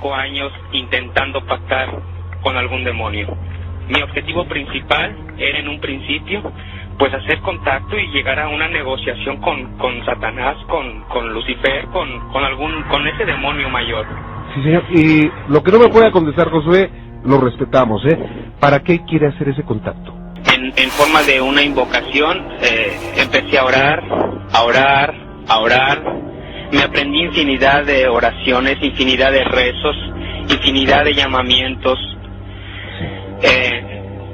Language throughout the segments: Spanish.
5 años intentando pactar con algún demonio. Mi objetivo principal era en un principio pues hacer contacto y llegar a una negociación con Satanás, con Lucifer, con ese demonio mayor. Sí, señor, y lo que no me pueda contestar, Josué, lo respetamos, ¿Para qué quiere hacer ese contacto? En forma de una invocación, empecé a orar. Me aprendí infinidad de oraciones, infinidad de rezos, infinidad de llamamientos.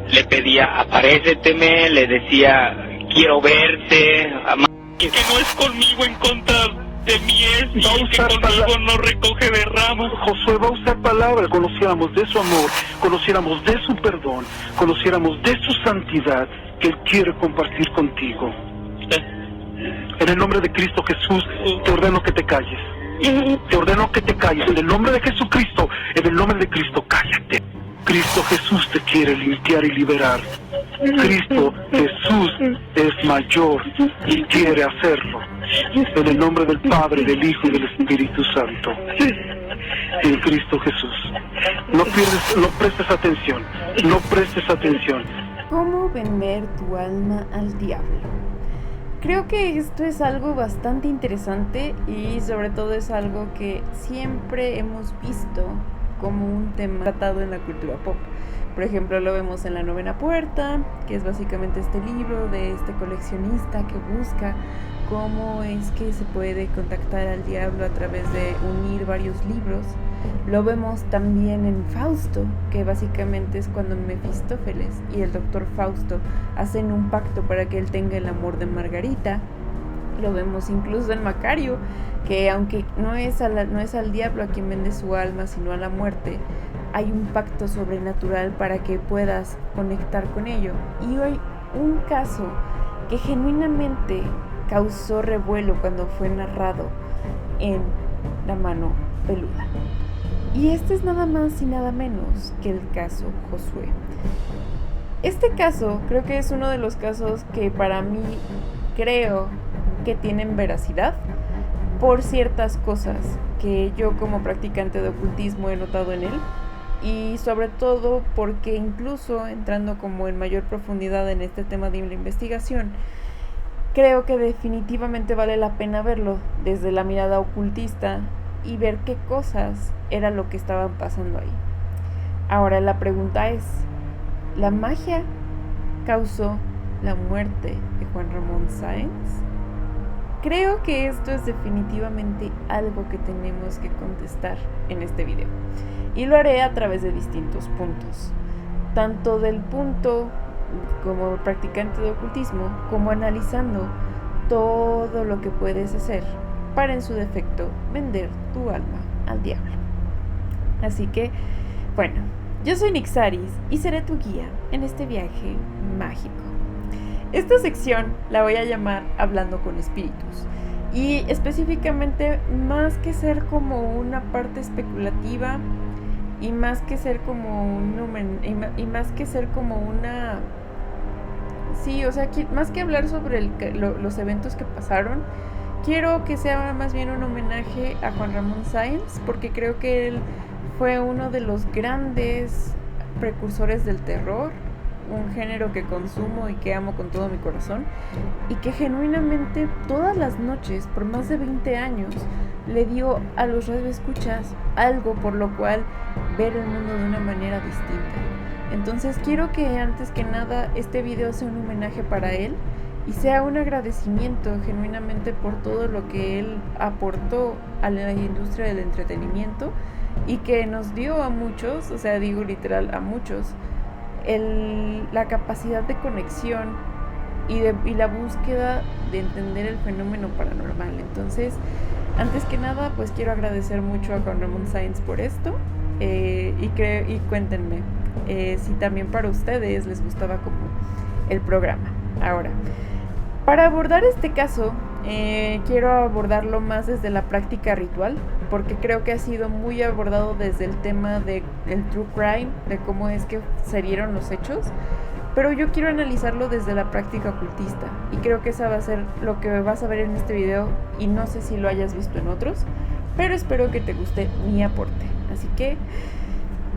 Le pedía, aparéceteme, le decía, quiero verte, que no es conmigo en contra de mí es, y que conmigo no recoge de ramos. Josué va a usar palabras, conociéramos de su amor, conociéramos de su perdón, conociéramos de su santidad, que Él quiere compartir contigo. En el nombre de Cristo Jesús, te ordeno que te calles. Te ordeno que te calles. En el nombre de Jesucristo, en el nombre de Cristo, cállate. Cristo Jesús te quiere limpiar y liberar. Cristo Jesús es mayor y quiere hacerlo. En el nombre del Padre, del Hijo y del Espíritu Santo. En Cristo Jesús. No prestes atención. No prestes atención. ¿Cómo vender tu alma al diablo? Creo que esto es algo bastante interesante y sobre todo es algo que siempre hemos visto como un tema tratado en la cultura pop. Por ejemplo, lo vemos en La Novena Puerta, que es básicamente este libro de este coleccionista que busca cómo es que se puede contactar al diablo a través de unir varios libros. Lo vemos también en Fausto, que básicamente es cuando Mefistófeles y el doctor Fausto hacen un pacto para que él tenga el amor de Margarita. Lo vemos incluso en Macario, que aunque no es al diablo a quien vende su alma, sino a la muerte, hay un pacto sobrenatural para que puedas conectar con ello. Y hay un caso que genuinamente causó revuelo cuando fue narrado en La Mano Peluda. Y este es nada más y nada menos que el caso Josué. Este caso creo que es uno de los casos que para mí creo que tienen veracidad por ciertas cosas que yo como practicante de ocultismo he notado en él, y sobre todo porque incluso entrando como en mayor profundidad en este tema de la investigación, creo que definitivamente vale la pena verlo desde la mirada ocultista y ver qué cosas era lo que estaban pasando ahí. Ahora la pregunta es, ¿la magia causó la muerte de Juan Ramón Sáenz? Creo que esto es definitivamente algo que tenemos que contestar en este video, y lo haré a través de distintos puntos, tanto del punto como practicante de ocultismo, como analizando todo lo que puedes hacer para en su defecto vender tu alma al diablo. Así que, bueno, yo soy Nixaris y seré tu guía en este viaje mágico. Esta sección la voy a llamar Hablando con Espíritus, y específicamente, más que ser como una parte especulativa y más que ser como una sí, o sea, más que hablar sobre los eventos que pasaron, quiero que sea más bien un homenaje a Juan Ramón Sáenz, porque creo que él fue uno de los grandes precursores del terror, un género que consumo y que amo con todo mi corazón, y que genuinamente todas las noches por más de 20 años le dio a los radioescuchas algo por lo cual ver el mundo de una manera distinta. Entonces quiero que antes que nada este video sea un homenaje para él y sea un agradecimiento genuinamente por todo lo que él aportó a la industria del entretenimiento y que nos dio a muchos, o sea, digo literal a muchos, la capacidad de conexión y la búsqueda de entender el fenómeno paranormal. Entonces, antes que nada, pues quiero agradecer mucho a Juan Ramón Sáenz por esto, y cuéntenme si también para ustedes les gustaba como el programa. Ahora, para abordar este caso, quiero abordarlo más desde la práctica ritual, porque creo que ha sido muy abordado desde el tema del true crime, de cómo es que se dieron los hechos, pero yo quiero analizarlo desde la práctica ocultista, y creo que esa va a ser lo que vas a ver en este video, y no sé si lo hayas visto en otros, pero espero que te guste mi aporte. Así que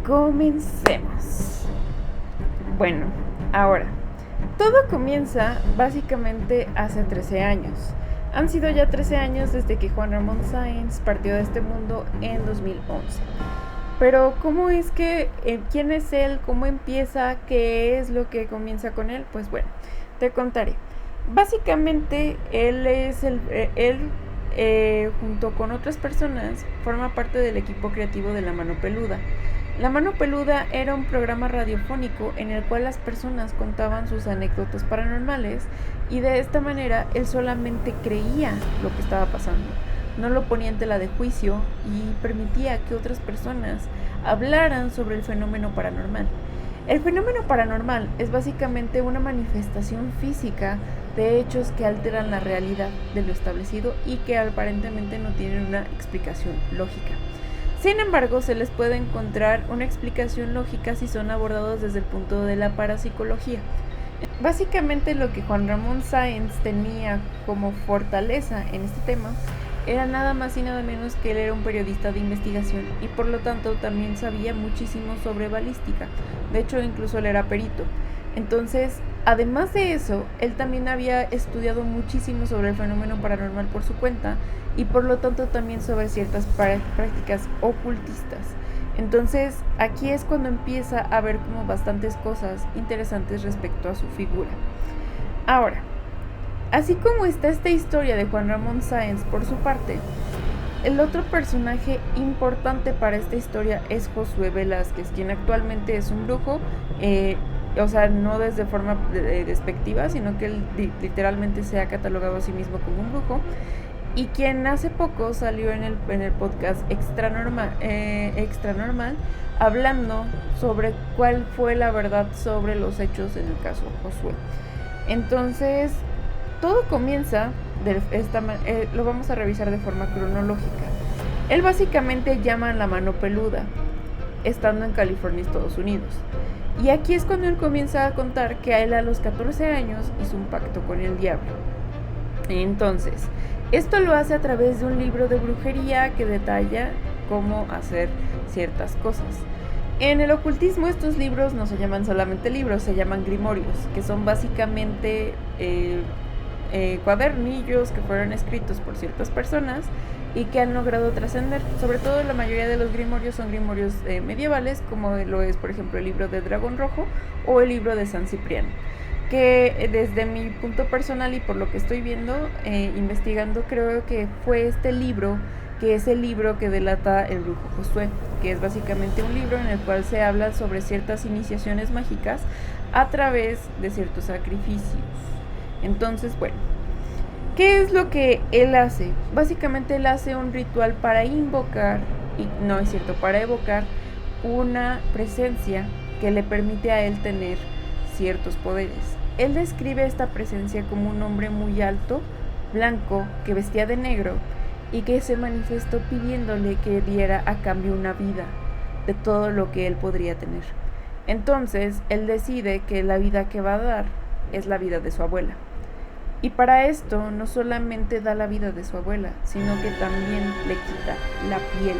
comencemos. Bueno, ahora, todo comienza básicamente hace 13 años. Han sido ya 13 años desde que Juan Ramón Sáenz partió de este mundo en 2011. Pero ¿cómo es que, quién es él? ¿Cómo empieza? ¿Qué es lo que comienza con él? Pues bueno, te contaré. Básicamente él junto con otras personas forma parte del equipo creativo de La Mano Peluda. La Mano Peluda era un programa radiofónico en el cual las personas contaban sus anécdotas paranormales y de esta manera él solamente creía lo que estaba pasando, no lo ponía en tela de juicio y permitía que otras personas hablaran sobre el fenómeno paranormal. El fenómeno paranormal es básicamente una manifestación física de hechos que alteran la realidad de lo establecido y que aparentemente no tienen una explicación lógica. Sin embargo, se les puede encontrar una explicación lógica si son abordados desde el punto de la parapsicología. Básicamente lo que Juan Ramón Sáenz tenía como fortaleza en este tema era nada más y nada menos que él era un periodista de investigación y por lo tanto también sabía muchísimo sobre balística. De hecho, incluso él era perito. Entonces, además de eso, él también había estudiado muchísimo sobre el fenómeno paranormal por su cuenta y por lo tanto también sobre ciertas prácticas ocultistas. Entonces, aquí es cuando empieza a ver como bastantes cosas interesantes respecto a su figura. Ahora, así como está esta historia de Juan Ramón Sáenz por su parte, el otro personaje importante para esta historia es Josué Velázquez, quien actualmente es un brujo, o sea, no desde forma despectiva, sino que él literalmente se ha catalogado a sí mismo como un brujo, y quien hace poco salió en el podcast Extra Normal, hablando sobre cuál fue la verdad sobre los hechos en el caso Josué. Entonces, todo comienza lo vamos a revisar de forma cronológica. Él básicamente llama a La Mano Peluda, estando en California, Estados Unidos. Y aquí es cuando él comienza a contar que a él a los 14 años hizo un pacto con el diablo. Entonces, esto lo hace a través de un libro de brujería que detalla cómo hacer ciertas cosas. En el ocultismo estos libros no se llaman solamente libros, se llaman grimorios, que son básicamente cuadernillos que fueron escritos por ciertas personas y que han logrado trascender. Sobre todo la mayoría de los grimorios son grimorios medievales, como lo es por ejemplo el libro de Dragón Rojo o el libro de San Cipriano, que desde mi punto personal y por lo que estoy viendo, investigando, creo que fue este libro que es el libro que delata el brujo Josué, que es básicamente un libro en el cual se habla sobre ciertas iniciaciones mágicas a través de ciertos sacrificios. Entonces, bueno, ¿qué es lo que él hace? Básicamente él hace un ritual para invocar, para evocar una presencia que le permite a él tener ciertos poderes. Él describe esta presencia como un hombre muy alto, blanco, que vestía de negro y que se manifestó pidiéndole que diera a cambio una vida de todo lo que él podría tener. Entonces, él decide que la vida que va a dar es la vida de su abuela. Y para esto no solamente da la vida de su abuela, sino que también le quita la piel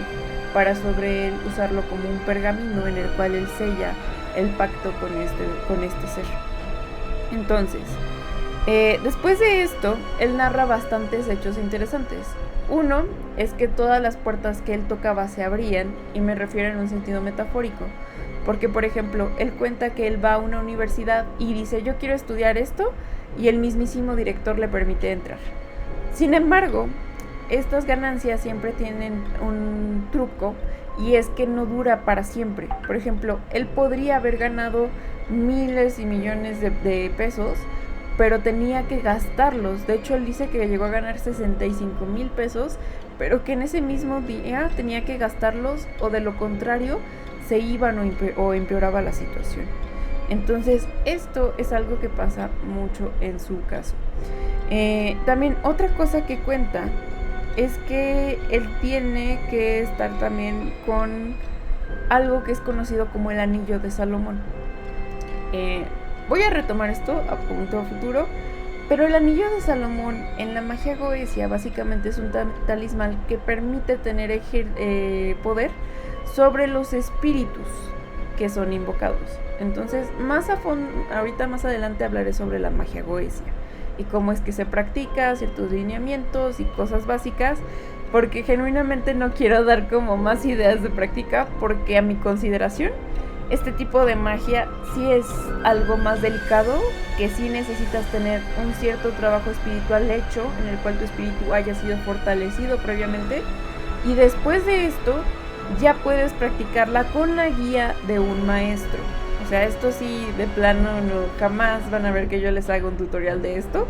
para sobre él usarlo como un pergamino en el cual él sella el pacto con este ser. Entonces, después de esto, él narra bastantes hechos interesantes. Uno es que todas las puertas que él tocaba se abrían, y me refiero en un sentido metafórico, porque por ejemplo, él cuenta que él va a una universidad y dice: yo quiero estudiar esto, y el mismísimo director le permite entrar. Sin embargo, estas ganancias siempre tienen un truco, y es que no dura para siempre. Por ejemplo, él podría haber ganado miles y millones de pesos, pero tenía que gastarlos. De hecho, él dice que llegó a ganar 65,000 pesos, pero que en ese mismo día tenía que gastarlos, o de lo contrario se iban o empeoraba la situación. Entonces, esto es algo que pasa mucho en su caso. También otra cosa que cuenta es que él tiene que estar también con algo que es conocido como el Anillo de Salomón. Voy a retomar esto a punto futuro, pero el Anillo de Salomón en la magia goecia básicamente es un talismán que permite tener poder sobre los espíritus que son invocados. Entonces, más a fondo, ahorita más adelante hablaré sobre la magia goesia y cómo es que se practica, ciertos lineamientos y cosas básicas, porque genuinamente no quiero dar como más ideas de práctica, porque a mi consideración este tipo de magia sí es algo más delicado, que sí necesitas tener un cierto trabajo espiritual hecho, en el cual tu espíritu haya sido fortalecido previamente, y después de esto ya puedes practicarla con la guía de un maestro. O sea, esto sí, de plano, no, jamás van a ver que yo les haga un tutorial de esto,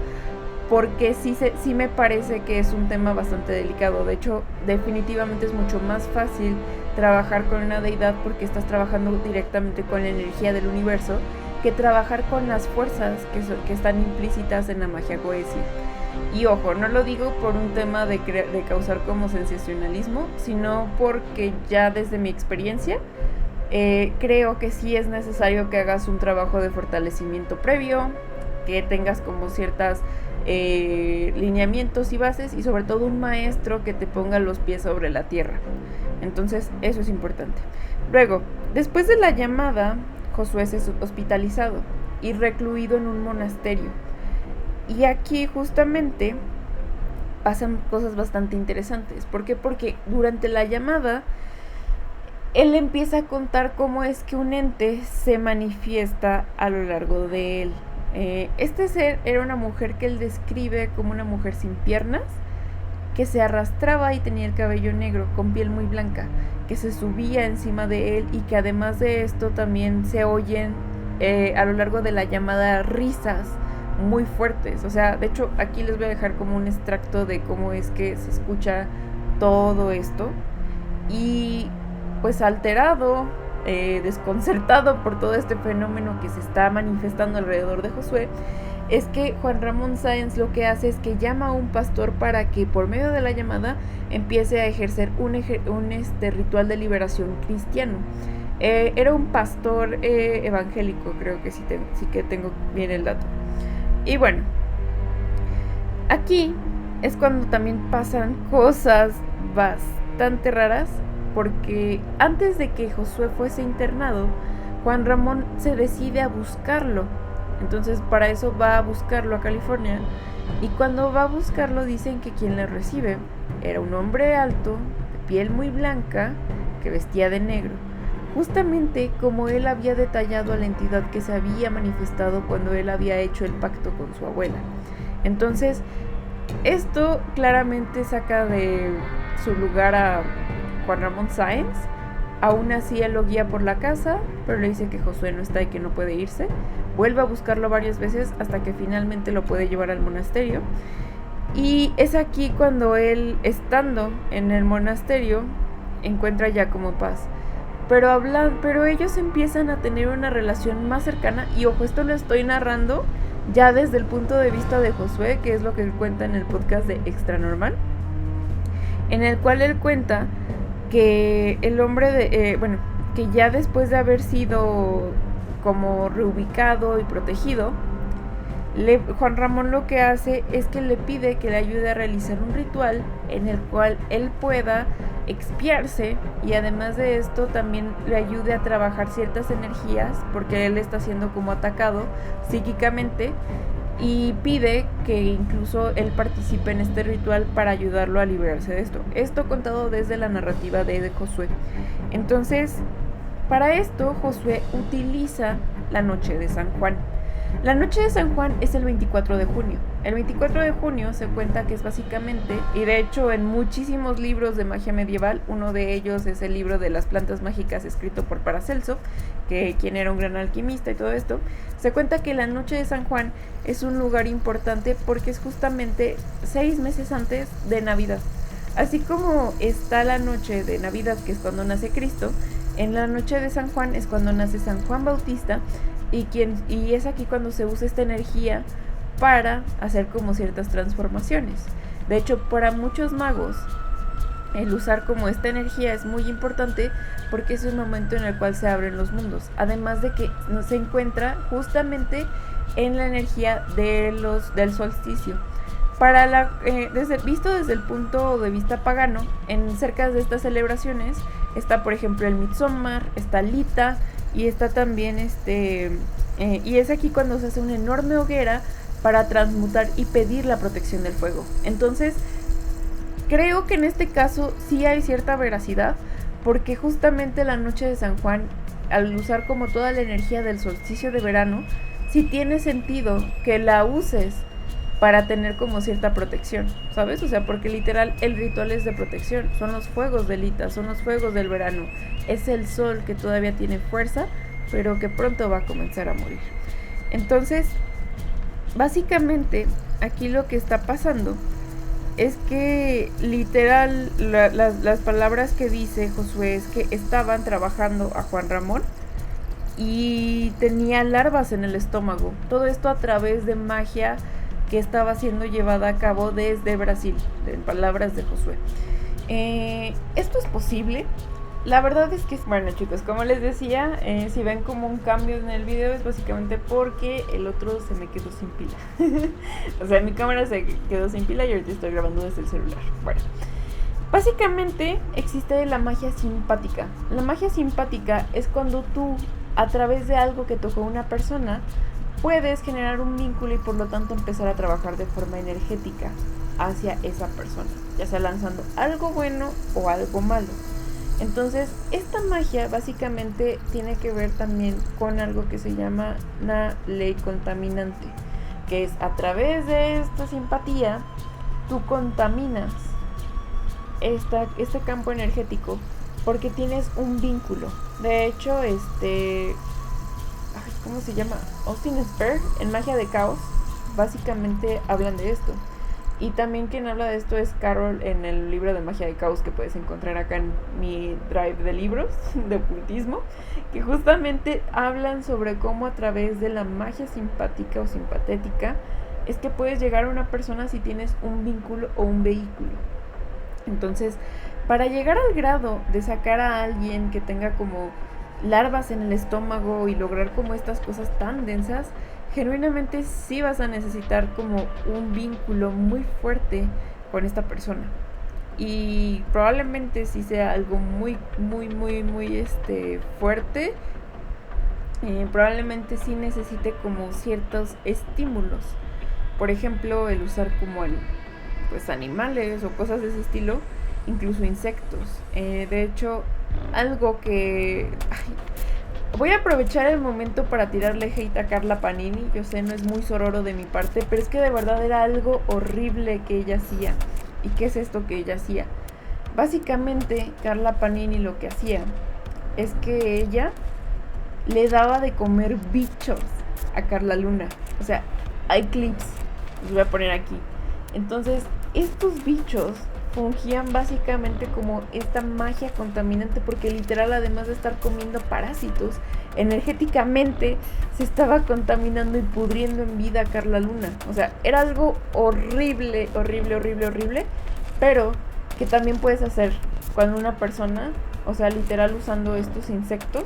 porque sí me parece que es un tema bastante delicado. De hecho, definitivamente es mucho más fácil trabajar con una deidad porque estás trabajando directamente con la energía del universo, que trabajar con las fuerzas que están implícitas en la magia goesia. Y ojo, no lo digo por un tema de causar como sensacionalismo, sino porque ya desde mi experiencia creo que sí es necesario que hagas un trabajo de fortalecimiento previo, que tengas como ciertas lineamientos y bases, y sobre todo un maestro que te ponga los pies sobre la tierra. Entonces eso es importante. Luego, después de la llamada, Josué es hospitalizado y recluido en un monasterio. Y aquí justamente pasan cosas bastante interesantes. ¿Por qué? Porque durante la llamada él empieza a contar cómo es que un ente se manifiesta a lo largo de él. Este ser era una mujer que él describe como una mujer sin piernas, que se arrastraba y tenía el cabello negro con piel muy blanca, que se subía encima de él, y que además de esto también se oyen a lo largo de la llamada risas muy fuertes. O sea, de hecho aquí les voy a dejar como un extracto de cómo es que se escucha todo esto. Y pues alterado, desconcertado por todo este fenómeno que se está manifestando alrededor de Josué, es que Juan Ramón Sáenz lo que hace es que llama a un pastor para que por medio de la llamada empiece a ejercer un ritual de liberación cristiano. Era un pastor evangélico, creo que sí que tengo bien el dato. Y bueno, aquí es cuando también pasan cosas bastante raras, porque antes de que Josué fuese internado, Juan Ramón se decide a buscarlo. Entonces para eso va a buscarlo a California, y cuando va a buscarlo dicen que quien le recibe era un hombre alto, de piel muy blanca, que vestía de negro, justamente como él había detallado a la entidad que se había manifestado cuando él había hecho el pacto con su abuela. Entonces esto claramente saca de su lugar a Juan Ramón Sáenz. Aún así él lo guía por la casa, pero le dice que Josué no está y que no puede irse. Vuelve a buscarlo varias veces hasta que finalmente lo puede llevar al monasterio. Y es aquí cuando él, estando en el monasterio, encuentra ya como paz. Pero ellos empiezan a tener una relación más cercana. Y ojo, esto lo estoy narrando ya desde el punto de vista de Josué, que es lo que él cuenta en el podcast de Extra Normal, en el cual él cuenta que el hombre que ya después de haber sido como reubicado y protegido, Juan Ramón lo que hace es que le pide que le ayude a realizar un ritual en el cual él pueda expiarse, y además de esto también le ayude a trabajar ciertas energías, porque él está siendo como atacado psíquicamente, y pide que incluso él participe en este ritual para ayudarlo a liberarse de esto. Esto contado desde la narrativa de Josué. Entonces, para esto Josué utiliza la noche de San Juan. La noche de San Juan es el 24 de junio. El 24 de junio se cuenta que es básicamente, y de hecho en muchísimos libros de magia medieval, uno de ellos es el libro de las plantas mágicas escrito por Paracelso, quien era un gran alquimista y todo esto, se cuenta que la noche de San Juan es un lugar importante porque es justamente 6 meses antes de Navidad. Así como está la noche de Navidad, que es cuando nace Cristo, en la noche de San Juan es cuando nace San Juan Bautista, y es aquí cuando se usa esta energía para hacer como ciertas transformaciones. De hecho, para muchos magos el usar como esta energía es muy importante, porque es un momento en el cual se abren los mundos, además de que se encuentra justamente en la energía del solsticio. Visto desde el punto de vista pagano, en cerca de estas celebraciones Está, por ejemplo, el Midsommar, está Lita, y está también y es aquí cuando se hace una enorme hoguera para transmutar y pedir la protección del fuego. Entonces, creo que en este caso sí hay cierta veracidad, porque justamente la noche de San Juan, al usar como toda la energía del solsticio de verano, sí tiene sentido que la uses para tener como cierta protección, ¿sabes? O sea, porque literal el ritual es de protección, son los fuegos de Lita, son los fuegos del verano, es el sol que todavía tiene fuerza, pero que pronto va a comenzar a morir. Entonces, básicamente, aquí lo que está pasando es que literal las palabras que dice Josué es que estaban trabajando a Juan Ramón y tenía larvas en el estómago. Todo esto a través de magia que estaba siendo llevada a cabo desde Brasil, en palabras de Josué. ¿Esto es posible? La verdad es que, bueno, chicos, como les decía, si ven como un cambio en el video es básicamente porque el otro se me quedó sin pila. O sea, mi cámara se quedó sin pila y ahorita estoy grabando desde el celular. Bueno, básicamente existe la magia simpática. La magia simpática es cuando tú, a través de algo que tocó una persona, puedes generar un vínculo y por lo tanto empezar a trabajar de forma energética hacia esa persona, ya sea lanzando algo bueno o algo malo. Entonces, esta magia básicamente tiene que ver también con algo que se llama una ley contaminante, que es a través de esta simpatía, tú contaminas este campo energético porque tienes un vínculo. De hecho, ¿cómo se llama? Austin Spare, en Magia de Caos, básicamente hablan de esto. Y también quien habla de esto es Carol en el libro de Magia de Caos que puedes encontrar acá en mi drive de libros de ocultismo, que justamente hablan sobre cómo a través de la magia simpática o simpatética es que puedes llegar a una persona si tienes un vínculo o un vehículo. Entonces, para llegar al grado de sacar a alguien que tenga como larvas en el estómago y lograr como estas cosas tan densas, genuinamente sí vas a necesitar como un vínculo muy fuerte con esta persona, y probablemente sí sea algo muy fuerte. Probablemente sí necesite como ciertos estímulos, por ejemplo el usar como animales o cosas de ese estilo, incluso insectos. De hecho, algo que voy a aprovechar el momento para tirarle hate a Carla Panini. Yo sé, no es muy sororo de mi parte, pero es que de verdad era algo horrible que ella hacía. ¿Y qué es esto que ella hacía? Básicamente, Carla Panini lo que hacía es que ella le daba de comer bichos a Carla Luna. O sea, hay clips, los voy a poner aquí. Entonces, estos bichos fungían básicamente como esta magia contaminante, porque literal, además de estar comiendo parásitos, energéticamente se estaba contaminando y pudriendo en vida a Carla Luna. O sea, era algo horrible, pero que también puedes hacer cuando una persona, o sea, literal usando estos insectos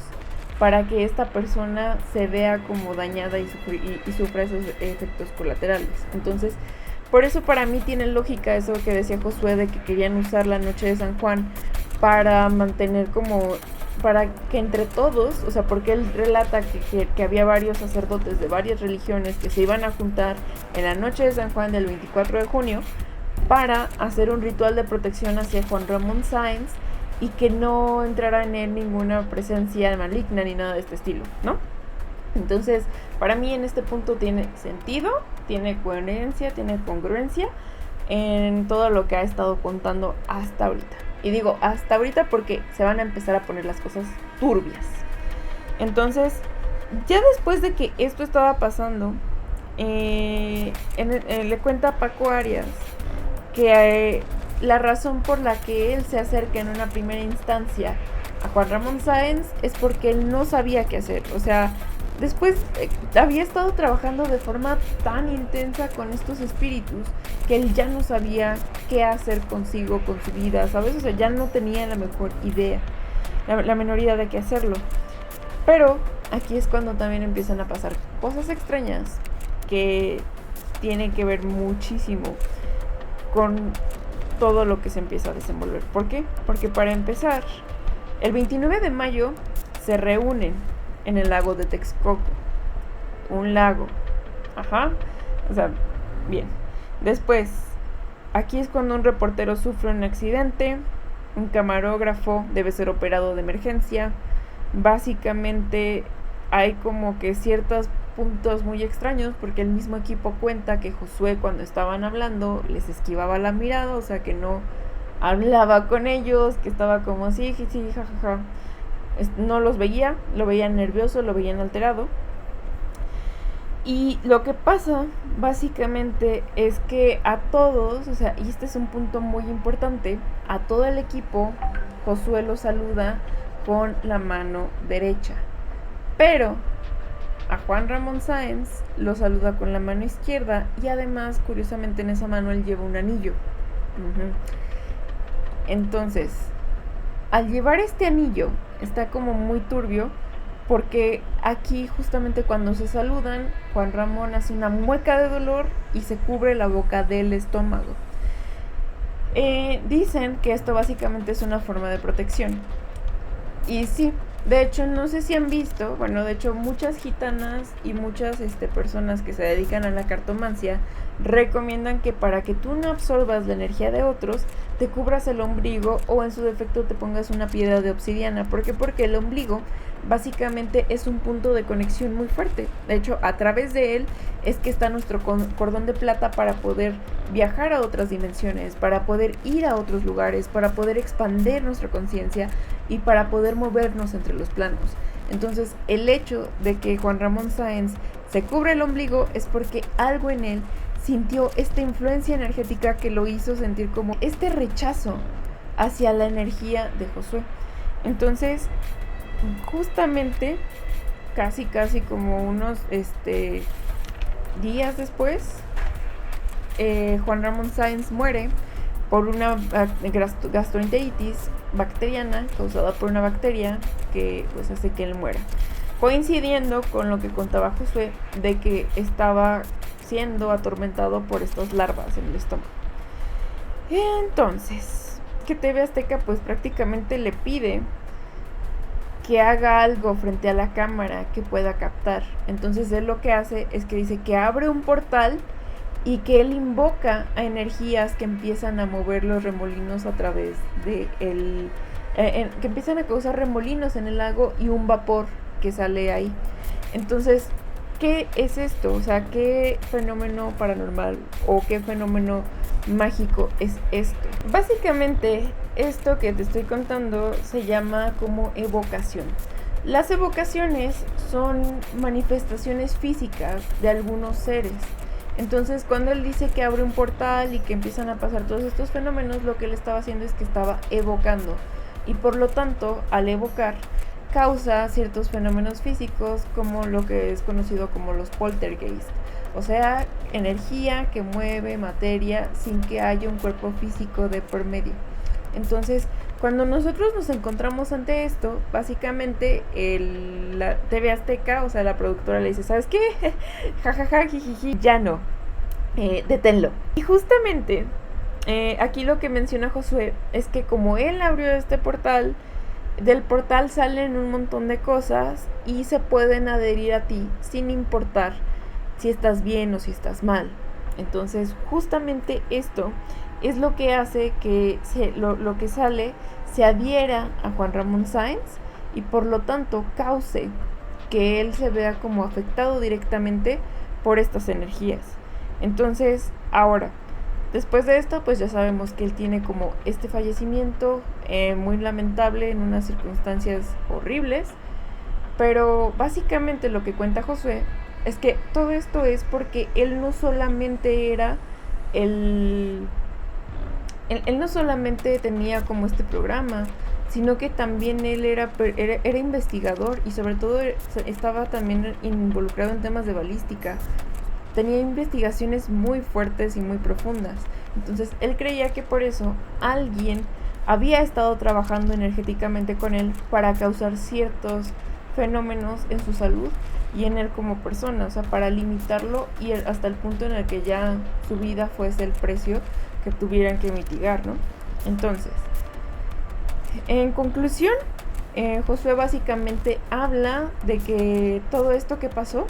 para que esta persona se vea como dañada y sufra esos efectos colaterales. Entonces, por eso para mí tiene lógica eso que decía Josué de que querían usar la noche de San Juan para mantener como, para que entre todos, o sea, porque él relata que había varios sacerdotes de varias religiones que se iban a juntar en la noche de San Juan del 24 de junio para hacer un ritual de protección hacia Juan Ramón Sáenz y que no entrara en él ninguna presencia maligna ni nada de este estilo, ¿no? Entonces, para mí en este punto tiene sentido, tiene coherencia, tiene congruencia en todo lo que ha estado contando hasta ahorita. Y digo hasta ahorita porque se van a empezar a poner las cosas turbias. Entonces, ya después de que esto estaba pasando, le cuenta a Paco Arias que la razón por la que él se acerca en una primera instancia a Juan Ramón Sáenz es porque él no sabía qué hacer. O sea, después había estado trabajando de forma tan intensa con estos espíritus que él ya no sabía qué hacer consigo, con su vida, ¿sabes? O sea, ya no tenía la mejor idea, la menor idea de qué hacerlo. Pero aquí es cuando también empiezan a pasar cosas extrañas que tienen que ver muchísimo con todo lo que se empieza a desenvolver. ¿Por qué? Porque para empezar, El 29 de mayo se reúnen en el lago de Texcoco. Un lago. O sea, bien. Después, aquí es cuando un reportero sufre un accidente. Un camarógrafo debe ser operado de emergencia. Básicamente hay como que ciertos puntos muy extraños, porque el mismo equipo cuenta que Josué, cuando estaban hablando, les esquivaba la mirada, o sea que no hablaba con ellos, que estaba como sí, jajaja. No los veía, lo veían nervioso, lo veían alterado. Y lo que pasa básicamente es que a todos, o sea, y este es un punto muy importante, a todo el equipo Josué lo saluda con la mano derecha, pero a Juan Ramón Sáenz lo saluda con la mano izquierda, y además, curiosamente, en esa mano él lleva un anillo. Entonces, al llevar este anillo, está como muy turbio, porque aquí justamente cuando se saludan, Juan Ramón hace una mueca de dolor y se cubre la boca del estómago. Dicen que esto básicamente es una forma de protección. Y sí, de hecho, no sé si han visto, bueno, de hecho muchas gitanas y muchas personas que se dedican a la cartomancia recomiendan que para que tú no absorbas la energía de otros, te cubras el ombligo, o en su defecto te pongas una piedra de obsidiana. ¿Por qué? Porque el ombligo básicamente es un punto de conexión muy fuerte. De hecho, a través de él es que está nuestro cordón de plata para poder viajar a otras dimensiones, para poder ir a otros lugares, para poder expandir nuestra conciencia y para poder movernos entre los planos. Entonces, el hecho de que Juan Ramón Sáenz se cubre el ombligo es porque algo en él sintió esta influencia energética que lo hizo sentir como este rechazo hacia la energía de Josué. Entonces, justamente, casi como unos días después, Juan Ramón Sáenz muere por una gastroenteritis bacteriana causada por una bacteria que pues hace que él muera, coincidiendo con lo que contaba Josué de que estaba siendo atormentado por estas larvas en el estómago. Entonces, que TV Azteca pues prácticamente le pide que haga algo frente a la cámara que pueda captar. Entonces él lo que hace es que dice que abre un portal y que él invoca a energías que empiezan a mover los remolinos a través de que empiezan a causar remolinos en el lago y un vapor que sale ahí. Entonces, ¿qué es esto? O sea, ¿qué fenómeno paranormal o qué fenómeno mágico es esto? Básicamente, esto que te estoy contando se llama como evocación. Las evocaciones son manifestaciones físicas de algunos seres. Entonces, cuando él dice que abre un portal y que empiezan a pasar todos estos fenómenos, lo que él estaba haciendo es que estaba evocando. Y por lo tanto, al evocar, causa ciertos fenómenos físicos, como lo que es conocido como los poltergeist. O sea, energía que mueve materia sin que haya un cuerpo físico de por medio. Entonces, cuando nosotros nos encontramos ante esto, básicamente la TV Azteca, o sea, la productora le dice, ¿sabes qué? Jajaja, jijiji, ya no, deténlo. Y justamente, aquí lo que menciona Josué es que como él abrió este portal, del portal salen un montón de cosas y se pueden adherir a ti sin importar si estás bien o si estás mal. Entonces, justamente esto es lo que hace que lo que sale se adhiera a Juan Ramón Sáenz y por lo tanto cause que él se vea como afectado directamente por estas energías. Entonces, ahora, después de esto, pues ya sabemos que él tiene como este fallecimiento muy lamentable en unas circunstancias horribles, pero básicamente lo que cuenta Josué es que todo esto es porque él no solamente era él no solamente tenía como este programa, sino que también él era investigador y sobre todo estaba también involucrado en temas de balística. Tenía investigaciones muy fuertes y muy profundas. Entonces él creía que por eso alguien había estado trabajando energéticamente con él para causar ciertos fenómenos en su salud y en él como persona, o sea, para limitarlo y hasta el punto en el que ya su vida fuese el precio que tuvieran que mitigar, ¿no? Entonces, en conclusión, Josué básicamente habla de que todo esto que pasó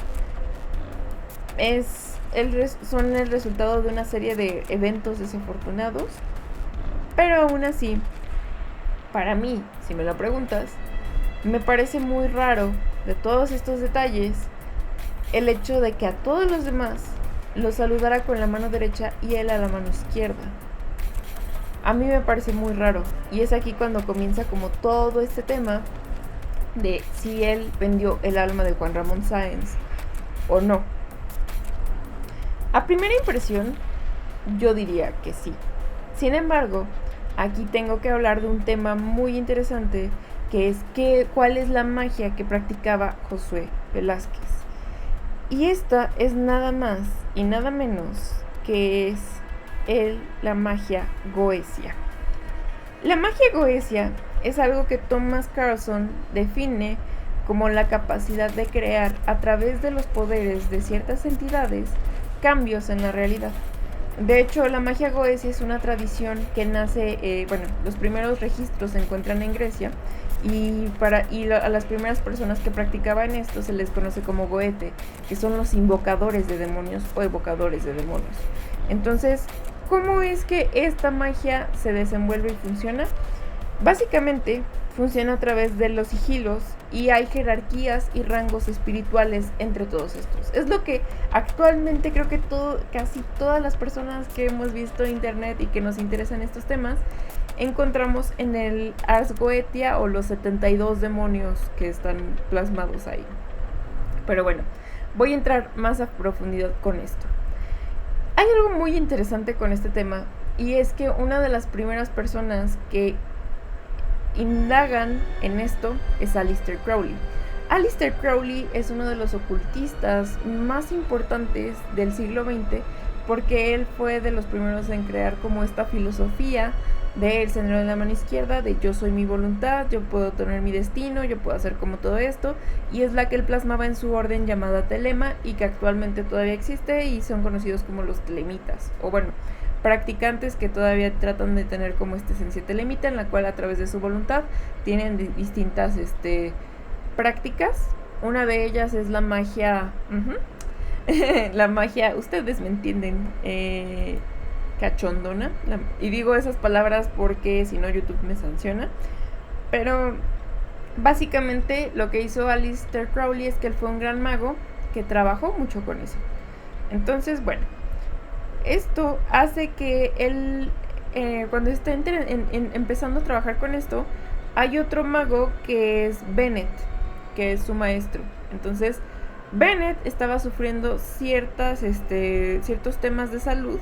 son el resultado de una serie de eventos desafortunados, pero aún así, para mí, si me lo preguntas, me parece muy raro de todos estos detalles el hecho de que a todos los demás los saludara con la mano derecha y él a la mano izquierda. A mí me parece muy raro, y es aquí cuando comienza como todo este tema de si él vendió el alma de Juan Ramón Sáenz o no. A primera impresión, yo diría que sí. Sin embargo, aquí tengo que hablar de un tema muy interesante, que es cuál es la magia que practicaba Josué Velázquez. Y esta es nada más y nada menos que la magia goesia. La magia goesia es algo que Thomas Carlson define como la capacidad de crear a través de los poderes de ciertas entidades cambios en la realidad. De hecho, la magia goesia es una tradición que nace, los primeros registros se encuentran en Grecia y a las primeras personas que practicaban esto se les conoce como goete, que son los invocadores de demonios o evocadores de demonios. Entonces, ¿cómo es que esta magia se desenvuelve y funciona? Básicamente, funciona a través de los sigilos y hay jerarquías y rangos espirituales entre todos estos. Es lo que actualmente creo que casi todas las personas que hemos visto en internet y que nos interesan estos temas encontramos en el Ars Goetia o los 72 demonios que están plasmados ahí. Pero bueno, voy a entrar más a profundidad con esto. Hay algo muy interesante con este tema, y es que una de las primeras personas que indagan en esto es Aleister Crowley. Aleister Crowley es uno de los ocultistas más importantes del siglo XX, porque él fue de los primeros en crear como esta filosofía del sendero de la mano izquierda, de yo soy mi voluntad, yo puedo tener mi destino, yo puedo hacer como todo esto, y es la que él plasmaba en su orden llamada Telema, y que actualmente todavía existe y son conocidos como los telemitas, o bueno, practicantes que todavía tratan de tener como esta esencia telemita, en la cual a través de su voluntad tienen distintas prácticas. Una de ellas es la magia, la magia, ustedes me entienden, cachondona, y digo esas palabras porque si no YouTube me sanciona, pero básicamente lo que hizo Aleister Crowley es que él fue un gran mago que trabajó mucho con eso. Entonces, bueno, esto hace que él, cuando está empezando a trabajar con esto, hay otro mago que es Bennett, que es su maestro. Entonces, Bennett estaba sufriendo ciertos temas de salud,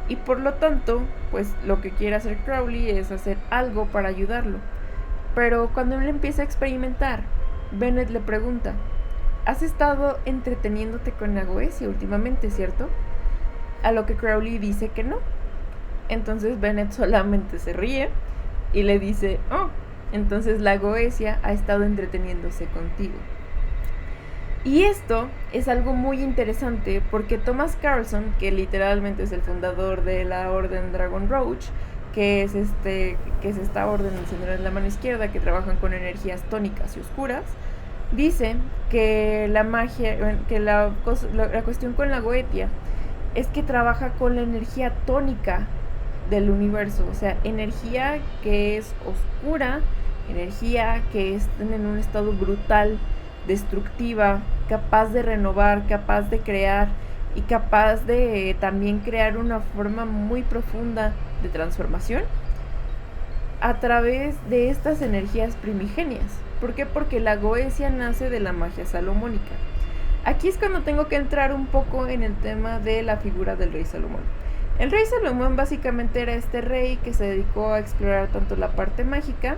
y por lo tanto, pues lo que quiere hacer Crowley es hacer algo para ayudarlo. Pero cuando él empieza a experimentar, Bennett le pregunta: ¿has estado entreteniéndote con la goesia últimamente, cierto? A lo que Crowley dice que no. Entonces Bennett solamente se ríe y le dice: oh, entonces la goesia ha estado entreteniéndose contigo. Y esto es algo muy interesante porque Thomas Carlson, que literalmente es el fundador de la orden Dragon Rouge, que es esta orden del sendero de la mano izquierda, que trabajan con energías tónicas y oscuras, dice que la magia, que la cuestión con la goetia es que trabaja con la energía tónica del universo, o sea, energía que es oscura, energía que es en un estado brutal, destructiva, capaz de renovar, capaz de crear y capaz de también crear una forma muy profunda de transformación a través de estas energías primigenias. ¿Por qué? Porque la goesia nace de la magia salomónica. Aquí es cuando tengo que entrar un poco en el tema de la figura del rey Salomón. El rey Salomón básicamente era este rey que se dedicó a explorar tanto la parte mágica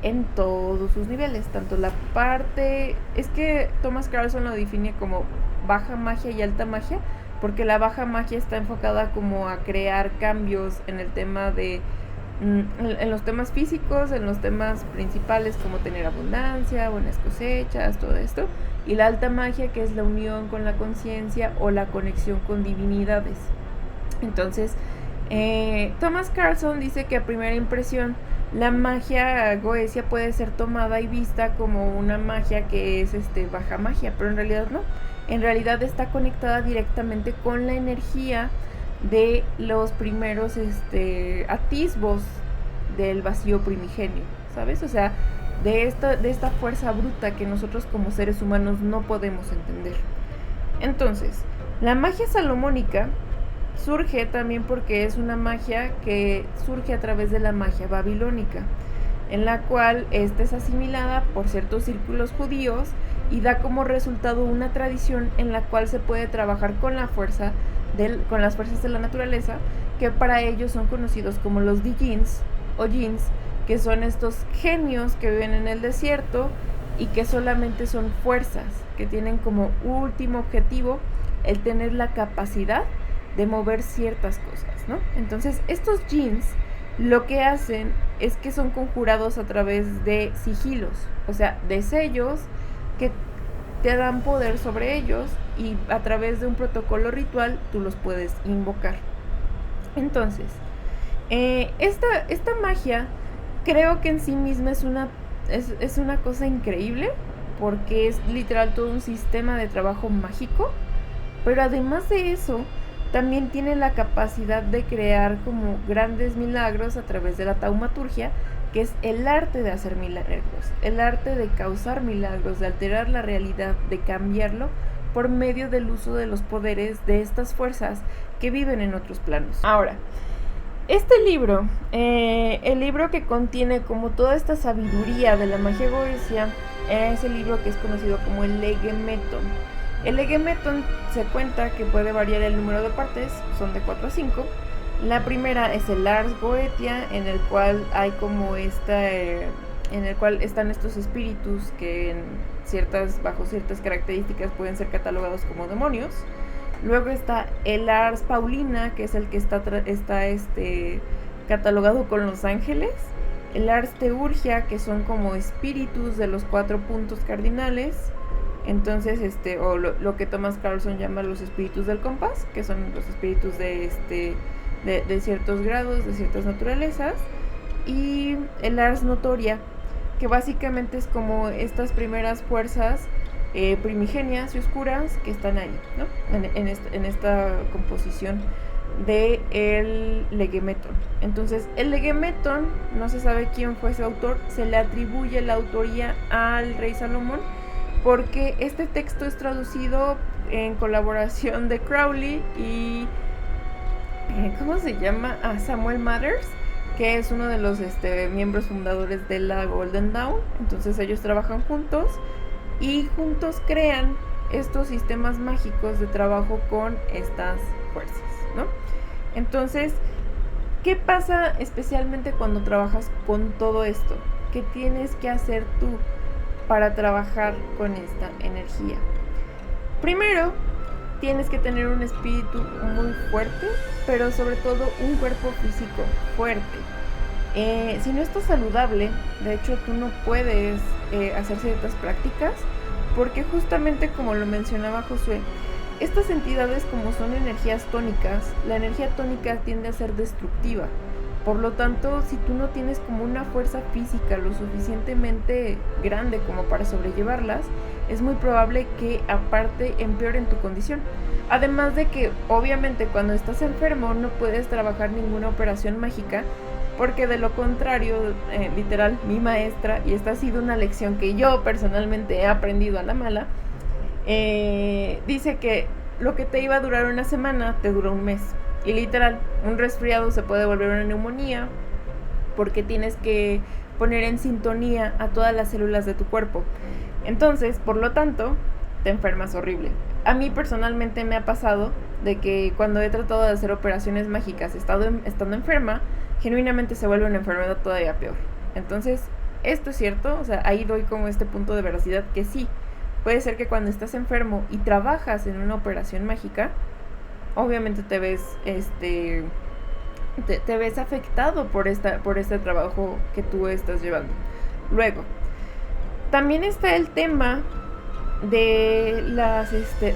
en todos sus niveles, tanto la parte, es que Thomas Carlson lo define como baja magia y alta magia, porque la baja magia está enfocada como a crear cambios en el tema de, en los temas físicos, en los temas principales como tener abundancia, buenas cosechas, todo esto, y la alta magia que es la unión con la conciencia o la conexión con divinidades. Entonces, Thomas Carlson dice que a primera impresión la magia goecia puede ser tomada y vista como una magia que es baja magia, pero en realidad no. En realidad está conectada directamente con la energía de los primeros atisbos del vacío primigenio, ¿sabes? O sea, de esta fuerza bruta que nosotros como seres humanos no podemos entender. Entonces, la magia salomónica surge también porque es una magia que surge a través de la magia babilónica, en la cual esta es asimilada por ciertos círculos judíos y da como resultado una tradición en la cual se puede trabajar con las fuerzas de la naturaleza, que para ellos son conocidos como los Djinns o Jinns, que son estos genios que viven en el desierto y que solamente son fuerzas, que tienen como último objetivo el tener la capacidad de mover ciertas cosas, ¿no? Entonces, estos Jinns lo que hacen es que son conjurados a través de sigilos, o sea, de sellos que te dan poder sobre ellos y a través de un protocolo ritual tú los puedes invocar. Entonces, esta magia creo que en sí misma es una cosa increíble, porque es literal todo un sistema de trabajo mágico, pero además de eso también tiene la capacidad de crear como grandes milagros a través de la taumaturgia, que es el arte de hacer milagros, el arte de causar milagros, de alterar la realidad, de cambiarlo por medio del uso de los poderes de estas fuerzas que viven en otros planos. Ahora, este libro, el libro que contiene como toda esta sabiduría de la magia goecia, es el libro que es conocido como el Legemeton. El Legemeton se cuenta que puede variar el número de partes, son de 4 a 5. La primera es el Ars Goetia, en el cual hay como en el cual están estos espíritus que bajo ciertas características pueden ser catalogados como demonios. Luego está el Ars Paulina, que es el que está catalogado con los ángeles. El Ars Teurgia, que son como espíritus de los 4 puntos cardinales. Entonces, o lo que Thomas Carlson llama los espíritus del compás, que son los espíritus de ciertos grados, de ciertas naturalezas. Y el Ars Notoria, que básicamente es como estas primeras fuerzas primigenias y oscuras que están ahí, ¿no? En esta composición de el Legemeton. Entonces, el Legemeton, no se sabe quién fue ese autor, se le atribuye la autoría al rey Salomón, porque este texto es traducido en colaboración de Crowley y ¿cómo se llama? Samuel Mathers, que es uno de los miembros fundadores de la Golden Dawn. Entonces ellos trabajan juntos y juntos crean estos sistemas mágicos de trabajo con estas fuerzas, ¿no? Entonces, ¿qué pasa especialmente cuando trabajas con todo esto? ¿Qué tienes que hacer tú para trabajar con esta energía? Primero, tienes que tener un espíritu muy fuerte, pero sobre todo un cuerpo físico fuerte. Si no estás saludable, de hecho tú no puedes hacer ciertas prácticas, porque justamente como lo mencionaba Josué, estas entidades, como son energías tónicas, la energía tónica tiende a ser destructiva. Por lo tanto, si tú no tienes como una fuerza física lo suficientemente grande como para sobrellevarlas, es muy probable que aparte empeoren tu condición. Además de que, obviamente, cuando estás enfermo no puedes trabajar ninguna operación mágica, porque de lo contrario, literal, mi maestra, y esta ha sido una lección que yo personalmente he aprendido a la mala, dice que lo que te iba a durar una semana, te dura un mes. Y literal, un resfriado se puede volver una neumonía, porque tienes que poner en sintonía a todas las células de tu cuerpo. Entonces, por lo tanto, te enfermas horrible. A mí personalmente me ha pasado de que cuando he tratado de hacer operaciones mágicas estando enferma, genuinamente se vuelve una enfermedad todavía peor. Entonces, esto es cierto, o sea, ahí doy como este punto de veracidad que sí, puede ser que cuando estás enfermo y trabajas en una operación mágica, obviamente te ves te ves afectado por este trabajo que tú estás llevando. Luego, también está el tema de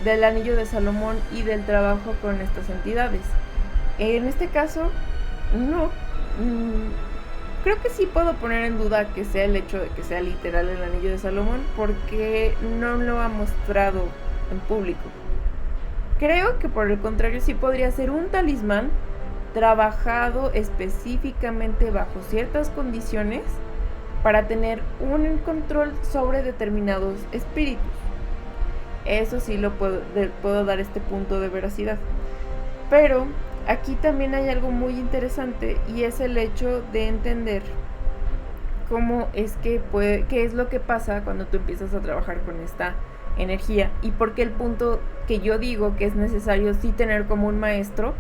del anillo de Salomón y del trabajo con estas entidades. En este caso, no. Creo que sí puedo poner en duda que sea el hecho de que sea literal el anillo de Salomón, porque no lo ha mostrado en público. Creo que por el contrario sí podría ser un talismán trabajado específicamente bajo ciertas condiciones para tener un control sobre determinados espíritus. Eso sí lo puedo dar este punto de veracidad. Pero aquí también hay algo muy interesante, y es el hecho de entender cómo es que qué es lo que pasa cuando tú empiezas a trabajar con esta energía, y por qué el punto que yo digo que es necesario sí tener como un maestro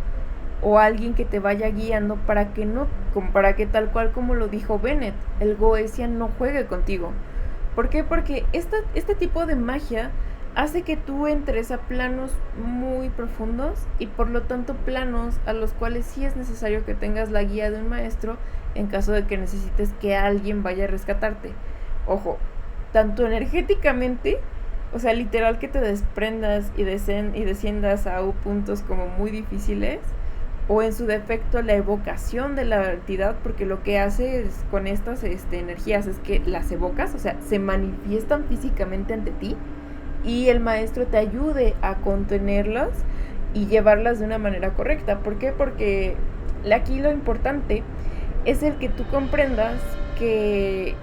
o alguien que te vaya guiando para que tal cual como lo dijo Bennett, el Goetia no juegue contigo. ¿Por qué? Porque este tipo de magia hace que tú entres a planos muy profundos, y por lo tanto planos a los cuales sí es necesario que tengas la guía de un maestro en caso de que necesites que alguien vaya a rescatarte. Ojo, tanto energéticamente, o sea, literal que te desprendas y desciendas a puntos como muy difíciles, o en su defecto la evocación de la entidad, porque lo que hace con estas energías es que las evocas, o sea, se manifiestan físicamente ante ti, y el maestro te ayude a contenerlas y llevarlas de una manera correcta. ¿Por qué? Porque aquí lo importante es el que tú comprendas que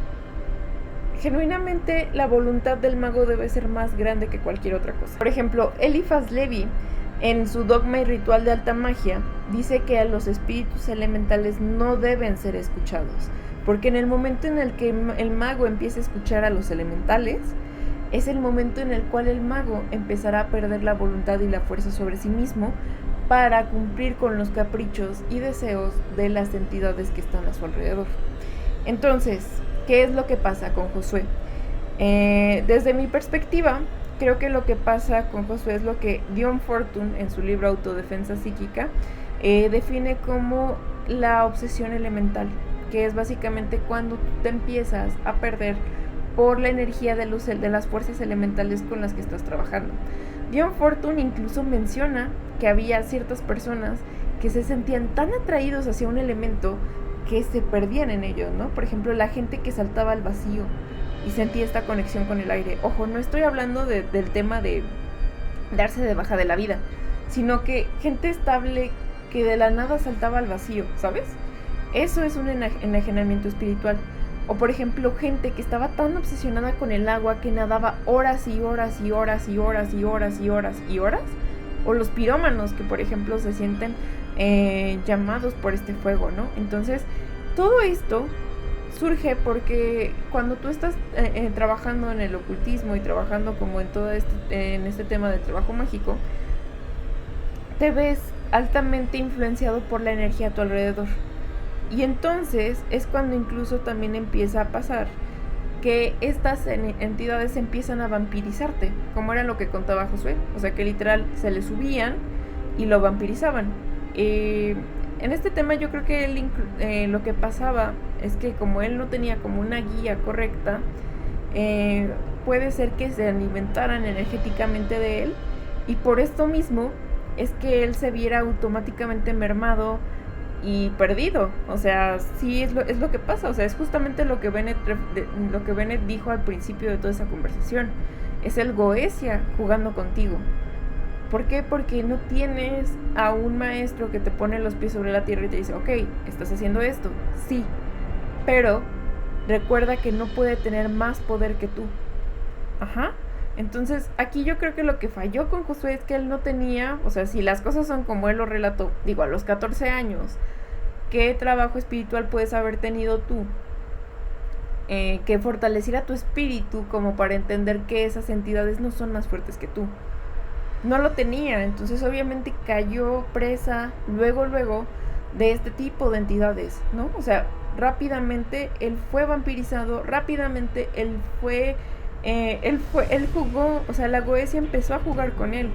genuinamente la voluntad del mago debe ser más grande que cualquier otra cosa. Por ejemplo, Eliphas Levi, en su Dogma y Ritual de Alta Magia, dice que a los espíritus elementales no deben ser escuchados, porque en el momento en el que el mago empiece a escuchar a los elementales, es el momento en el cual el mago empezará a perder la voluntad y la fuerza sobre sí mismo para cumplir con los caprichos y deseos de las entidades que están a su alrededor. Entonces, ¿qué es lo que pasa con Josué? Desde mi perspectiva, creo que lo que pasa con Josué es lo que Dion Fortune, en su libro Autodefensa Psíquica, define como la obsesión elemental, que es básicamente cuando te empiezas a perder por la energía de las fuerzas elementales con las que estás trabajando. Dion Fortune incluso menciona que había ciertas personas que se sentían tan atraídos hacia un elemento que se perdían en ello, ¿no? Por ejemplo, la gente que saltaba al vacío y sentía esta conexión con el aire. Ojo, no estoy hablando del tema de darse de baja de la vida, sino que gente estable que de la nada saltaba al vacío, ¿sabes? Eso es un enajenamiento espiritual. O por ejemplo, gente que estaba tan obsesionada con el agua que nadaba horas y horas y horas y horas y horas y horas y horas. O los pirómanos que por ejemplo se sienten llamados por este fuego, ¿no? Entonces, todo esto surge porque cuando tú estás trabajando en el ocultismo y trabajando como en todo en este tema del trabajo mágico, te ves altamente influenciado por la energía a tu alrededor. Y entonces es cuando incluso también empieza a pasar que estas entidades empiezan a vampirizarte, como era lo que contaba Josué. O sea que literal se le subían y lo vampirizaban. En este tema yo creo que lo que pasaba es que como él no tenía como una guía correcta, puede ser que se alimentaran energéticamente de él, y por esto mismo es que él se viera automáticamente mermado y perdido. O sea, sí es lo que pasa. O sea, es justamente lo que Bennett dijo al principio de toda esa conversación. Es el Goetia jugando contigo. ¿Por qué? Porque no tienes a un maestro que te pone los pies sobre la tierra y te dice, ok, estás haciendo esto, sí, pero recuerda que no puede tener más poder que tú. Ajá. Entonces, aquí yo creo que lo que falló con Josué es que él no tenía, o sea, si las cosas son como él lo relató, digo, a los 14 años, ¿qué trabajo espiritual puedes haber tenido tú? Que fortaleciera tu espíritu como para entender que esas entidades no son más fuertes que tú. No lo tenía, entonces obviamente cayó presa luego de este tipo de entidades, ¿no? O sea, rápidamente él fue vampirizado, rápidamente él jugó, o sea, la Goetia empezó a jugar con él.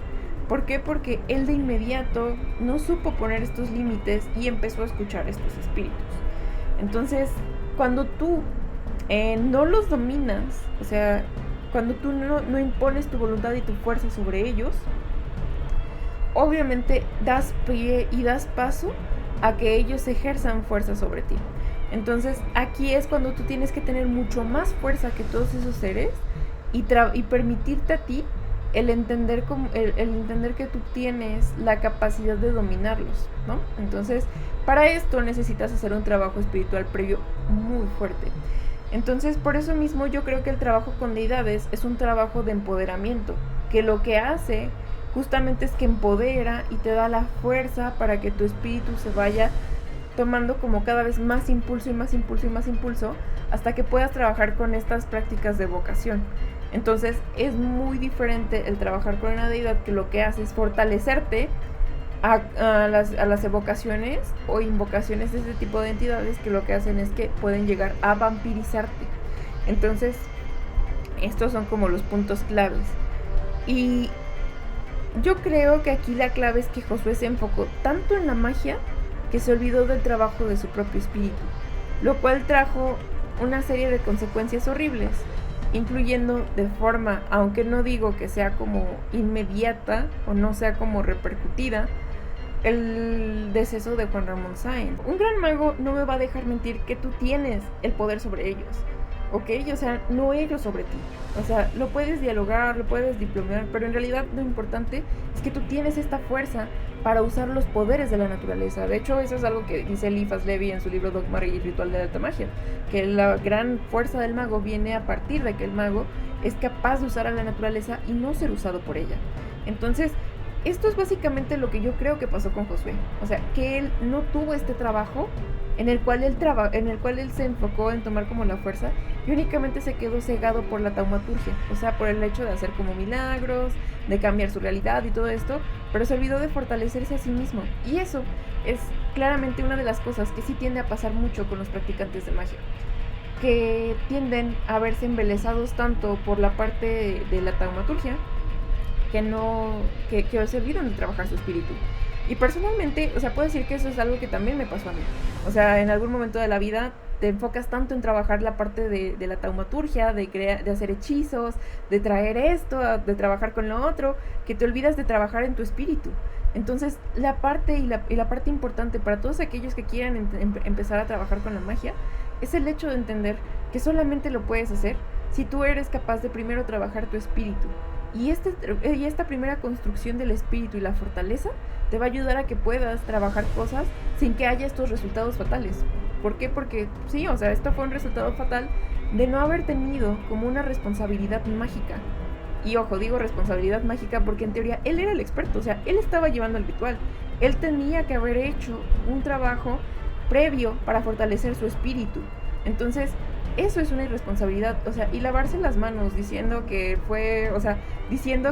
¿Por qué? Porque él de inmediato no supo poner estos límites y empezó a escuchar estos espíritus. Entonces, cuando tú no los dominas, o sea, cuando tú no impones tu voluntad y tu fuerza sobre ellos, obviamente das pie y das paso a que ellos ejerzan fuerza sobre ti. Entonces aquí es cuando tú tienes que tener mucho más fuerza que todos esos seres y permitirte a ti el entender que tú tienes la capacidad de dominarlos, ¿no? Entonces, para esto necesitas hacer un trabajo espiritual previo muy fuerte. Entonces, por eso mismo yo creo que el trabajo con deidades es un trabajo de empoderamiento, que lo que hace justamente es que empodera y te da la fuerza para que tu espíritu se vaya tomando como cada vez más impulso y más impulso y más impulso hasta que puedas trabajar con estas prácticas de evocación. Entonces es muy diferente el trabajar con una deidad, que lo que hace es fortalecerte a las evocaciones o invocaciones de este tipo de entidades, que lo que hacen es que pueden llegar a vampirizarte. Entonces estos son como los puntos claves. Y yo creo que aquí la clave es que Josué se enfocó tanto en la magia que se olvidó del trabajo de su propio espíritu, lo cual trajo una serie de consecuencias horribles, incluyendo de forma, aunque no digo que sea como inmediata o no sea como repercutida, el deceso de Juan Ramón Sáenz. Un gran mago no me va a dejar mentir que tú tienes el poder sobre ellos, ¿ok? O sea, no ellos sobre ti. O sea, lo puedes dialogar, lo puedes diplomear, pero en realidad lo importante es que tú tienes esta fuerza para usar los poderes de la naturaleza. De hecho, eso es algo que dice Eliphas Levi en su libro Dogma y Ritual de la Alta Magia, que la gran fuerza del mago viene a partir de que el mago es capaz de usar a la naturaleza y no ser usado por ella. Entonces, esto es básicamente lo que yo creo que pasó con Josué. O sea, que él no tuvo este trabajo en el cual él se enfocó en tomar como la fuerza y únicamente se quedó cegado por la taumaturgia, o sea, por el hecho de hacer como milagros, de cambiar su realidad y todo esto, pero se olvidó de fortalecerse a sí mismo. Y eso es claramente una de las cosas que sí tiende a pasar mucho con los practicantes de magia, que tienden a verse embelesados tanto por la parte de la taumaturgia que se olvidan de trabajar su espíritu. Y personalmente, o sea, puedo decir que eso es algo que también me pasó a mí. O sea, en algún momento de la vida te enfocas tanto en trabajar la parte de la taumaturgia, de hacer hechizos, de traer esto, de trabajar con lo otro, que te olvidas de trabajar en tu espíritu. Entonces, la parte importante para todos aquellos que quieran empezar a trabajar con la magia es el hecho de entender que solamente lo puedes hacer si tú eres capaz de primero trabajar tu espíritu. Y esta primera construcción del espíritu y la fortaleza te va a ayudar a que puedas trabajar cosas sin que haya estos resultados fatales. ¿Por qué? Porque sí, o sea, esto fue un resultado fatal de no haber tenido como una responsabilidad mágica. Y ojo, digo responsabilidad mágica porque en teoría él era el experto, o sea, él estaba llevando el ritual. Él tenía que haber hecho un trabajo previo para fortalecer su espíritu. Entonces, eso es una irresponsabilidad, o sea, y lavarse las manos diciendo que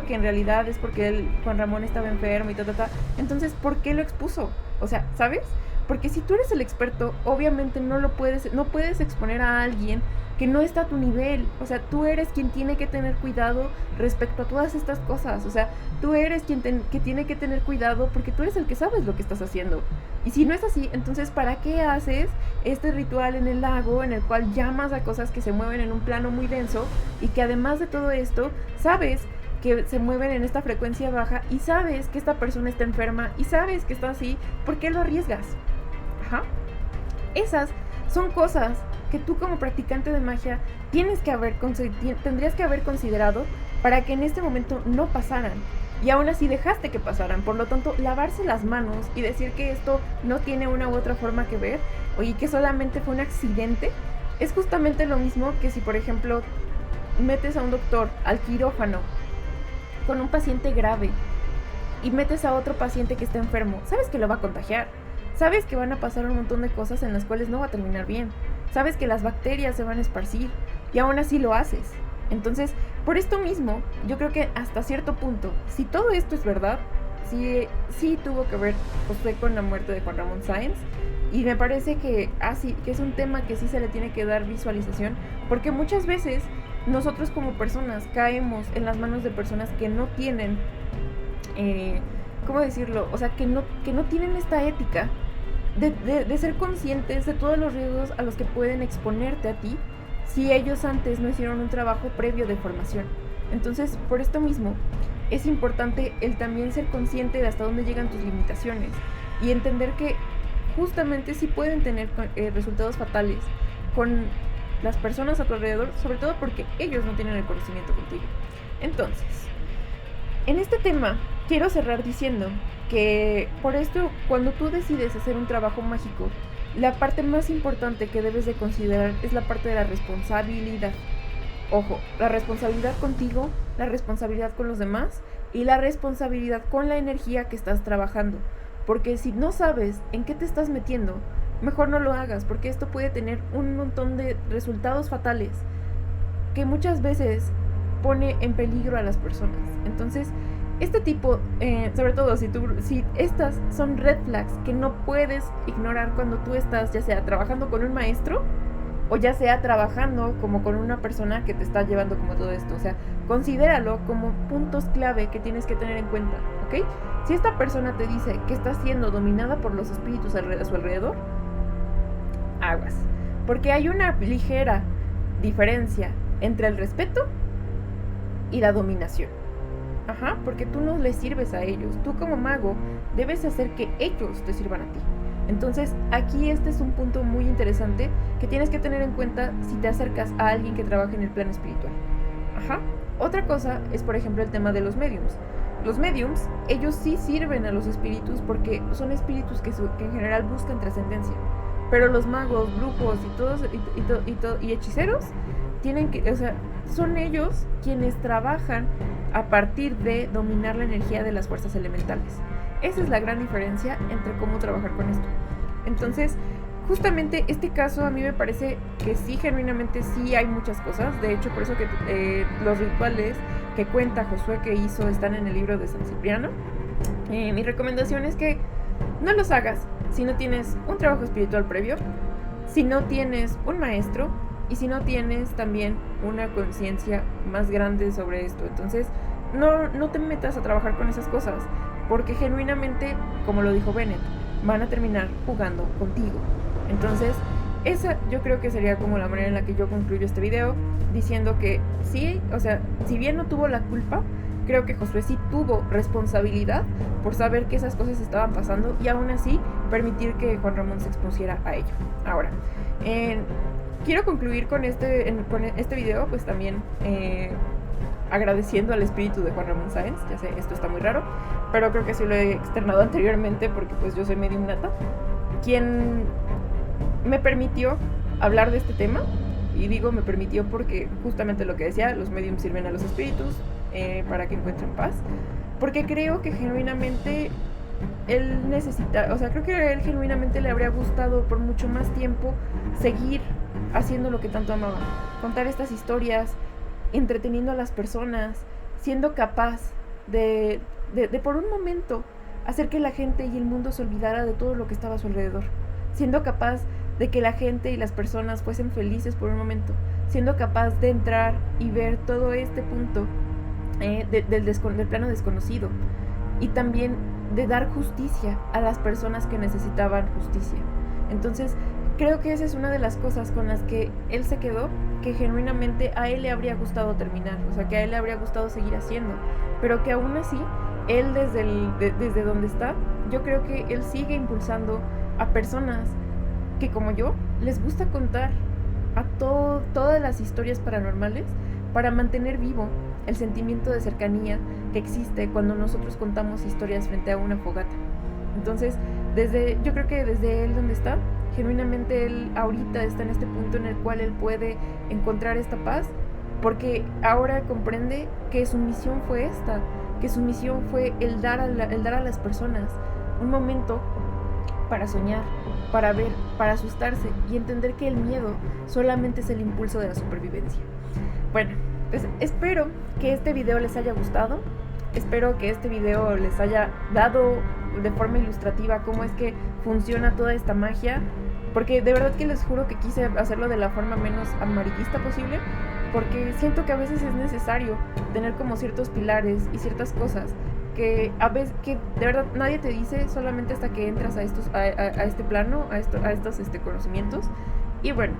en realidad es porque Juan Ramón estaba enfermo y entonces, ¿por qué lo expuso? O sea, ¿sabes? Porque si tú eres el experto, obviamente no puedes exponer a alguien que no está a tu nivel. O sea, tú eres quien tiene que tener cuidado respecto a todas estas cosas. O sea, tú eres quien que tiene que tener cuidado porque tú eres el que sabes lo que estás haciendo. Y si no es así, entonces ¿para qué haces este ritual en el lago en el cual llamas a cosas que se mueven en un plano muy denso y que además de todo esto, sabes que se mueven en esta frecuencia baja y sabes que esta persona está enferma y sabes que está así? ¿Por qué lo arriesgas? Ajá. Esas son cosas que tú como practicante de magia tendrías que haber considerado para que en este momento no pasaran. Y aún así dejaste que pasaran. Por lo tanto, lavarse las manos y decir que esto no tiene una u otra forma que ver, o que solamente fue un accidente, es justamente lo mismo que si, por ejemplo, metes a un doctor al quirófano con un paciente grave y metes a otro paciente que está enfermo. Sabes que lo va a contagiar. Sabes que van a pasar un montón de cosas en las cuales no va a terminar bien. Sabes que las bacterias se van a esparcir y aún así lo haces. Entonces, por esto mismo, yo creo que hasta cierto punto, si todo esto es verdad, sí tuvo que ver Josué con la muerte de Juan Ramón Sáenz. Y me parece que es un tema que sí se le tiene que dar visualización, porque muchas veces nosotros como personas caemos en las manos de personas que no tienen, ¿cómo decirlo? O sea, que no tienen esta ética de ser conscientes de todos los riesgos a los que pueden exponerte a ti si ellos antes no hicieron un trabajo previo de formación. Entonces, por esto mismo, es importante el también ser consciente de hasta dónde llegan tus limitaciones y entender que justamente sí pueden tener resultados fatales con las personas a tu alrededor, sobre todo porque ellos no tienen el conocimiento contigo. Entonces, en este tema quiero cerrar diciendo que por esto, cuando tú decides hacer un trabajo mágico, la parte más importante que debes de considerar es la parte de la responsabilidad. Ojo, la responsabilidad contigo, la responsabilidad con los demás y la responsabilidad con la energía que estás trabajando. Porque si no sabes en qué te estás metiendo, mejor no lo hagas, porque esto puede tener un montón de resultados fatales que muchas veces pone en peligro a las personas. Entonces, este tipo, sobre todo si estas son red flags que no puedes ignorar cuando tú estás ya sea trabajando con un maestro o ya sea trabajando como con una persona que te está llevando como todo esto. O sea, considéralo como puntos clave que tienes que tener en cuenta, ¿ok? Si esta persona te dice que está siendo dominada por los espíritus a su alrededor, aguas. Porque hay una ligera diferencia entre el respeto y la dominación. Ajá, porque tú no les sirves a ellos. Tú como mago debes hacer que ellos te sirvan a ti. Entonces, aquí este es un punto muy interesante que tienes que tener en cuenta si te acercas a alguien que trabaja en el plano espiritual. Ajá. Otra cosa es, por ejemplo, el tema de los mediums. Los mediums, ellos sí sirven a los espíritus porque son espíritus que en general buscan trascendencia. Pero los magos, brujos y hechiceros tienen que, o sea, son ellos quienes trabajan a partir de dominar la energía de las fuerzas elementales. Esa es la gran diferencia entre cómo trabajar con esto. Entonces, justamente este caso a mí me parece que sí, genuinamente sí hay muchas cosas. De hecho, por eso que los rituales que cuenta Josué que hizo están en el libro de San Cipriano. Mi recomendación es que no los hagas si no tienes un trabajo espiritual previo, si no tienes un maestro y si no tienes también una conciencia más grande sobre esto. Entonces, no te metas a trabajar con esas cosas, porque genuinamente, como lo dijo Bennett, van a terminar jugando contigo. Entonces, esa yo creo que sería como la manera en la que yo concluyo este video, diciendo que sí, o sea, si bien no tuvo la culpa, creo que Josué sí tuvo responsabilidad por saber que esas cosas estaban pasando y aún así permitir que Juan Ramón se expusiera a ello. Ahora, quiero concluir con este video, pues también agradeciendo al espíritu de Juan Ramón Sáenz. Ya sé, esto está muy raro, pero creo que sí lo he externado anteriormente porque pues yo soy medium nata, quien me permitió hablar de este tema. Y digo me permitió porque justamente lo que decía, los mediums sirven a los espíritus para que encuentren paz, porque creo que genuinamente él necesita, o sea, creo que a él genuinamente le habría gustado por mucho más tiempo seguir haciendo lo que tanto amaba, contar estas historias, entreteniendo a las personas, siendo capaz de por un momento hacer que la gente y el mundo se olvidara de todo lo que estaba a su alrededor, siendo capaz de que la gente y las personas fuesen felices por un momento, siendo capaz de entrar y ver todo este punto del plano desconocido, y también de dar justicia a las personas que necesitaban justicia. Entonces, creo que esa es una de las cosas con las que él se quedó, que genuinamente a él le habría gustado terminar, o sea, que a él le habría gustado seguir haciendo, pero que aún así, él desde donde está, yo creo que él sigue impulsando a personas que como yo, les gusta contar a todas las historias paranormales para mantener vivo el sentimiento de cercanía que existe cuando nosotros contamos historias frente a una fogata. Entonces, yo creo que desde él donde está, genuinamente él ahorita está en este punto en el cual él puede encontrar esta paz, porque ahora comprende que su misión fue esta, que su misión fue el dar a las personas un momento para soñar, para ver, para asustarse y entender que el miedo solamente es el impulso de la supervivencia. Bueno, pues espero que este video les haya gustado, espero que este video les haya dado de forma ilustrativa cómo es que funciona toda esta magia, porque de verdad que les juro que quise hacerlo de la forma menos amarillista posible, porque siento que a veces es necesario tener como ciertos pilares y ciertas cosas que a veces que de verdad nadie te dice, solamente hasta que entras a este plano, a estos conocimientos. Y bueno,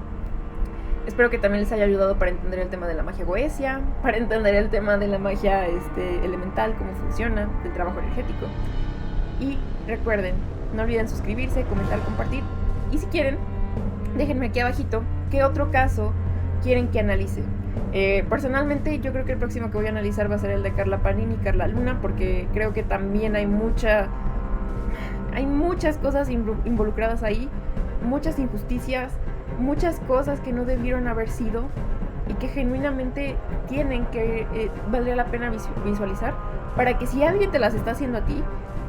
Espero que también les haya ayudado para entender el tema de la magia goesia, para entender el tema de la magia elemental, cómo funciona, del trabajo energético. Y recuerden, no olviden suscribirse, comentar, compartir. Y si quieren, déjenme aquí abajito qué otro caso quieren que analice. Personalmente yo creo que el próximo que voy a analizar va a ser el de Carla Panini y Carla Luna, porque creo que también hay muchas cosas involucradas ahí, muchas injusticias, muchas cosas que no debieron haber sido y que genuinamente tienen que valdría la pena visualizar, para que si alguien te las está haciendo a ti,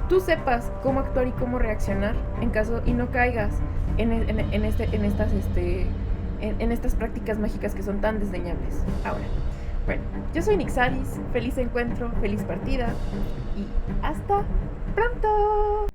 tú sepas cómo actuar y cómo reaccionar en caso y no caigas en estas prácticas mágicas que son tan desdeñables. Ahora, bueno, yo soy Nixaris, feliz encuentro, feliz partida y hasta pronto.